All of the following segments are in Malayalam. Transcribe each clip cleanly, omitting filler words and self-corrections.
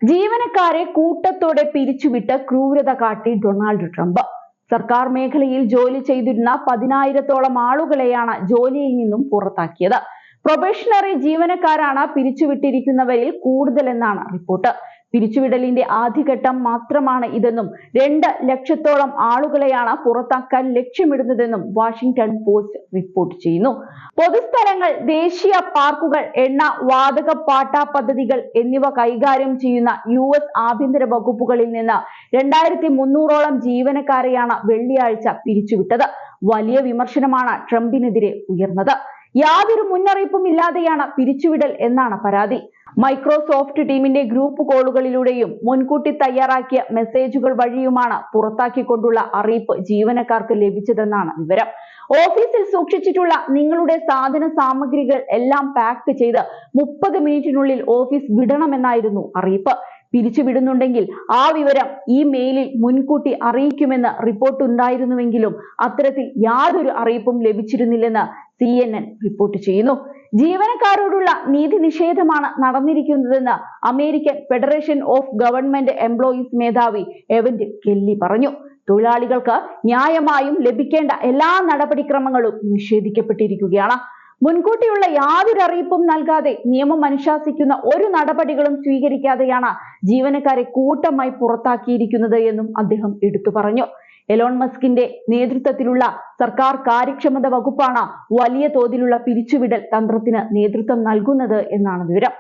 ജീവനക്കാരെ കൂട്ടത്തോടെ പിരിച്ചുവിട്ട് ക്രൂരത കാട്ടി ഡൊണാൾഡ് ട്രംപ്. സർക്കാർ മേഖലയിൽ ജോലി ചെയ്തിരുന്ന 10,000-ഓളം ആളുകളെയാണ് ജോലിയിൽ നിന്നും പുറത്താക്കിയത്. പ്രൊബേഷണറി ജീവനക്കാരാണ് പിരിച്ചുവിട്ടിരിക്കുന്നവരിൽ കൂടുതലെന്നാണ് റിപ്പോർട്ട്. പിരിച്ചുവിടലിന്റെ ആദ്യഘട്ടം മാത്രമാണ് ഇതെന്നും 2 ലക്ഷത്തോളം ആളുകളെയാണ് പുറത്താക്കാൻ ലക്ഷ്യമിടുന്നതെന്നും വാഷിംഗ്ടൺ പോസ്റ്റ് റിപ്പോർട്ട് ചെയ്യുന്നു. പൊതുസ്ഥലങ്ങൾ, ദേശീയ പാർക്കുകൾ, എണ്ണ, വാതക പാട്ട പദ്ധതികൾ എന്നിവ കൈകാര്യം ചെയ്യുന്ന US ആഭ്യന്തര വകുപ്പുകളിൽ നിന്ന് 2300ഓളം ജീവനക്കാരെയാണ് വെള്ളിയാഴ്ച പിരിച്ചുവിട്ടത്. വലിയ വിമർശനമാണ് ട്രംപിനെതിരെ ഉയർന്നത്. യാതൊരു മുന്നറിയിപ്പും ഇല്ലാതെയാണ് പിരിച്ചുവിടൽ എന്നാണ് പരാതി. മൈക്രോസോഫ്റ്റ് ടീമിന്റെ ഗ്രൂപ്പ് കോളുകളിലൂടെയും മുൻകൂട്ടി തയ്യാറാക്കിയ മെസ്സേജുകൾ വഴിയുമാണ് പുറത്താക്കിക്കൊണ്ടുള്ള അറിയിപ്പ് ജീവനക്കാർക്ക് ലഭിച്ചതെന്നാണ് വിവരം. ഓഫീസിൽ സൂക്ഷിച്ചിട്ടുള്ള നിങ്ങളുടെ സാധന സാമഗ്രികൾ എല്ലാം പാക്ക് ചെയ്ത് 30 മിനിറ്റിനുള്ളിൽ ഓഫീസ് വിടണമെന്നായിരുന്നു അറിയിപ്പ്. പിരിച്ചുവിടുന്നുണ്ടെങ്കിൽ ആ വിവരം ഈ മെയിലിൽ മുൻകൂട്ടി അറിയിക്കുമെന്ന് റിപ്പോർട്ട് ഉണ്ടായിരുന്നുവെങ്കിലും അത്തരത്തിൽ യാതൊരു അറിയിപ്പും ലഭിച്ചിരുന്നില്ലെന്ന് CNN റിപ്പോർട്ട് ചെയ്യുന്നു. ജീവനക്കാരോടുള്ള നീതി നിഷേധമാണ് നടന്നിരിക്കുന്നതെന്ന് American Federation of Government Employees മേധാവി എവന്റ് കെല്ലി പറഞ്ഞു. തൊഴിലാളികൾക്ക് ന്യായമായും ലഭിക്കേണ്ട എല്ലാ നടപടിക്രമങ്ങളും നിഷേധിക്കപ്പെട്ടിരിക്കുകയാണ്. മുൻകൂട്ടിയുള്ള യാതൊരു അറിയിപ്പും നൽകാതെ നിയമം അനുശാസിക്കുന്ന ഒരു നടപടികളും സ്വീകരിക്കാതെയാണ് ജീവനക്കാരെ കൂട്ടമായി പുറത്താക്കിയിരിക്കുന്നത് എന്നും അദ്ദേഹം എടുത്തു പറഞ്ഞു. എലോൺ മസ്കിന്റെ നേതൃത്വത്തിലുള്ള സർക്കാർ കാര്യക്ഷമത വകുപ്പാണ് വലിയ തോതിലുള്ള പിരിച്ചുവിടൽ തന്ത്രത്തിന് നേതൃത്വം നൽകുന്നത് എന്നാണ് വിവരം.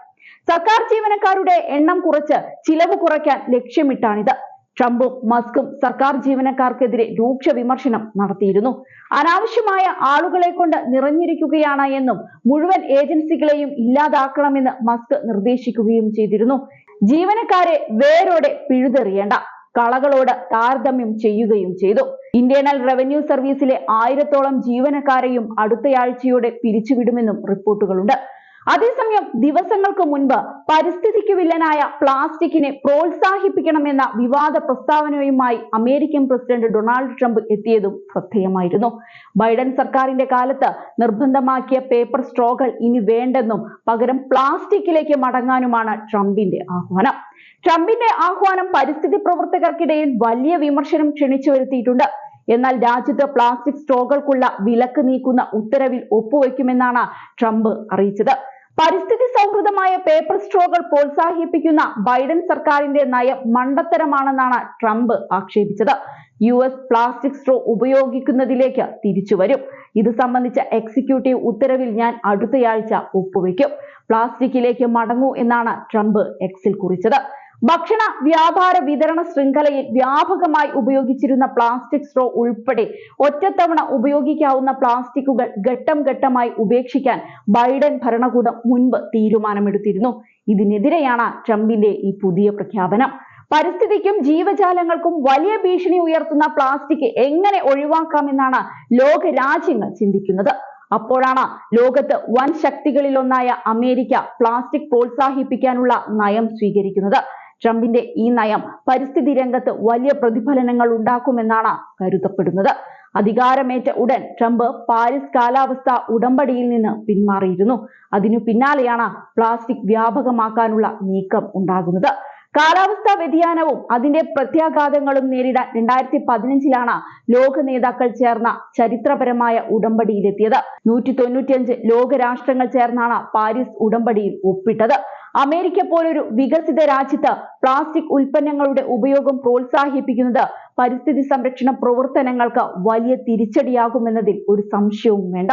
സർക്കാർ ജീവനക്കാരുടെ എണ്ണം കുറച്ച് ചിലവ് കുറയ്ക്കാൻ ലക്ഷ്യമിട്ടാണിത്. ട്രംപും മസ്കും സർക്കാർ ജീവനക്കാർക്കെതിരെ രൂക്ഷ വിമർശനം നടത്തിയിരുന്നു. അനാവശ്യമായ ആളുകളെ കൊണ്ട് നിറഞ്ഞിരിക്കുകയാണ് എന്നും മുഴുവൻ ഏജൻസികളെയും ഇല്ലാതാക്കണമെന്ന് മസ്ക് നിർദ്ദേശിക്കുകയും ചെയ്തിരുന്നു. ജീവനക്കാരെ വേരോടെ പിഴുതെറിയേണ്ട, കളകളോട് താരതമ്യം ചെയ്യുകയും ചെയ്തു. ഇന്റേണൽ റവന്യൂ സർവീസിലെ 1000-ഓളം ജീവനക്കാരെയും അടുത്തയാഴ്ചയോടെ പിരിച്ചുവിടുമെന്നും റിപ്പോർട്ടുകളുണ്ട്. അതേസമയം ദിവസങ്ങൾക്ക് മുൻപ് പരിസ്ഥിതിക്ക് വില്ലനായ പ്ലാസ്റ്റിക്കിനെ പ്രോത്സാഹിപ്പിക്കണമെന്ന വിവാദ പ്രസ്താവനയുമായി അമേരിക്കൻ പ്രസിഡന്റ് ഡൊണാൾഡ് ട്രംപ് എത്തിയതും ശ്രദ്ധേയമായിരുന്നു. ബൈഡൻ സർക്കാരിന്റെ കാലത്ത് നിർബന്ധമാക്കിയ പേപ്പർ സ്ട്രോകൾ ഇനി വേണ്ടെന്നും പകരം പ്ലാസ്റ്റിക്കിലേക്ക് മടങ്ങാനുമാണ് ട്രംപിന്റെ ആഹ്വാനം. ട്രംപിന്റെ ആഹ്വാനം പരിസ്ഥിതി പ്രവർത്തകർക്കിടയിൽ വലിയ വിമർശനം ക്ഷണിച്ചു വരുത്തിയിട്ടുണ്ട്. എന്നാൽ രാജ്യത്ത് പ്ലാസ്റ്റിക് സ്ട്രോകൾക്കുള്ള വിലക്ക് നീക്കുന്ന ഉത്തരവിൽ ഒപ്പുവെക്കുമെന്നാണ് ട്രംപ് അറിയിച്ചത്. പരിസ്ഥിതി സൗഹൃദമായ പേപ്പർ സ്ട്രോകൾ പ്രോത്സാഹിപ്പിക്കുന്ന ബൈഡൻ സർക്കാരിന്റെ നയം മണ്ടത്തരമാണെന്നാണ് ട്രംപ് ആക്ഷേപിച്ചത്. US പ്ലാസ്റ്റിക് സ്ട്രോ ഉപയോഗിക്കുന്നതിലേക്ക് തിരിച്ചുവരും. ഇത് സംബന്ധിച്ച എക്സിക്യൂട്ടീവ് ഉത്തരവിൽ ഞാൻ അടുത്തയാഴ്ച ഒപ്പുവെക്കും. പ്ലാസ്റ്റിക്കിലേക്ക് മടങ്ങൂ എന്നാണ് ട്രംപ് എക്സിൽ കുറിച്ചത്. ഭക്ഷണ വ്യാപാര വിതരണ ശൃംഖലയിൽ വ്യാപകമായി ഉപയോഗിച്ചിരുന്ന പ്ലാസ്റ്റിക് സ്ട്രോ ഉൾപ്പെടെ ഒറ്റത്തവണ ഉപയോഗിക്കാവുന്ന പ്ലാസ്റ്റിക്കുകൾ ഘട്ടം ഘട്ടമായി ഉപേക്ഷിക്കാൻ ബൈഡൻ ഭരണകൂടം മുൻപ് തീരുമാനമെടുത്തിരുന്നു. ഇതിനെതിരെയാണ് ട്രംപിന്റെ ഈ പുതിയ പ്രഖ്യാപനം. പരിസ്ഥിതിക്കും ജീവജാലങ്ങൾക്കും വലിയ ഭീഷണി ഉയർത്തുന്ന പ്ലാസ്റ്റിക് എങ്ങനെ ഒഴിവാക്കാമെന്നാണ് ലോക രാജ്യങ്ങൾ ചിന്തിക്കുന്നത്. അപ്പോഴാണ് ലോകത്ത് വൻ ശക്തികളിലൊന്നായ അമേരിക്ക പ്ലാസ്റ്റിക് പ്രോത്സാഹിപ്പിക്കാനുള്ള നയം സ്വീകരിക്കുന്നത്. ട്രംപിന്റെ ഈ നയം പരിസ്ഥിതി രംഗത്ത് വലിയ പ്രതിഫലനങ്ങൾ ഉണ്ടാക്കുമെന്നാണ് കരുതപ്പെടുന്നത്. അധികാരമേറ്റ ഉടൻ ട്രംപ് പാരീസ് കാലാവസ്ഥാ ഉടമ്പടിയിൽ നിന്ന് പിന്മാറിയിരുന്നു. അതിനു പിന്നാലെയാണ് പ്ലാസ്റ്റിക് വ്യാപകമാക്കാനുള്ള നീക്കം ഉണ്ടാകുന്നത്. കാലാവസ്ഥാ വ്യതിയാനവും അതിന്റെ പ്രത്യാഘാതങ്ങളും നേരിടാൻ 2015-ലാണ് ലോക നേതാക്കൾ ചേർന്ന ചരിത്രപരമായ ഉടമ്പടിയിലെത്തിയത്. 195 ലോകരാഷ്ട്രങ്ങൾ ചേർന്നാണ് പാരീസ് ഉടമ്പടിയിൽ ഒപ്പിട്ടത്. അമേരിക്ക പോലൊരു വികസിത രാജ്യത്ത് പ്ലാസ്റ്റിക് ഉൽപ്പന്നങ്ങളുടെ ഉപയോഗം പ്രോത്സാഹിപ്പിക്കുന്നത് പരിസ്ഥിതി സംരക്ഷണ പ്രവർത്തനങ്ങൾക്ക് വലിയ തിരിച്ചടിയാകുമെന്നതിൽ ഒരു സംശയവും വേണ്ട.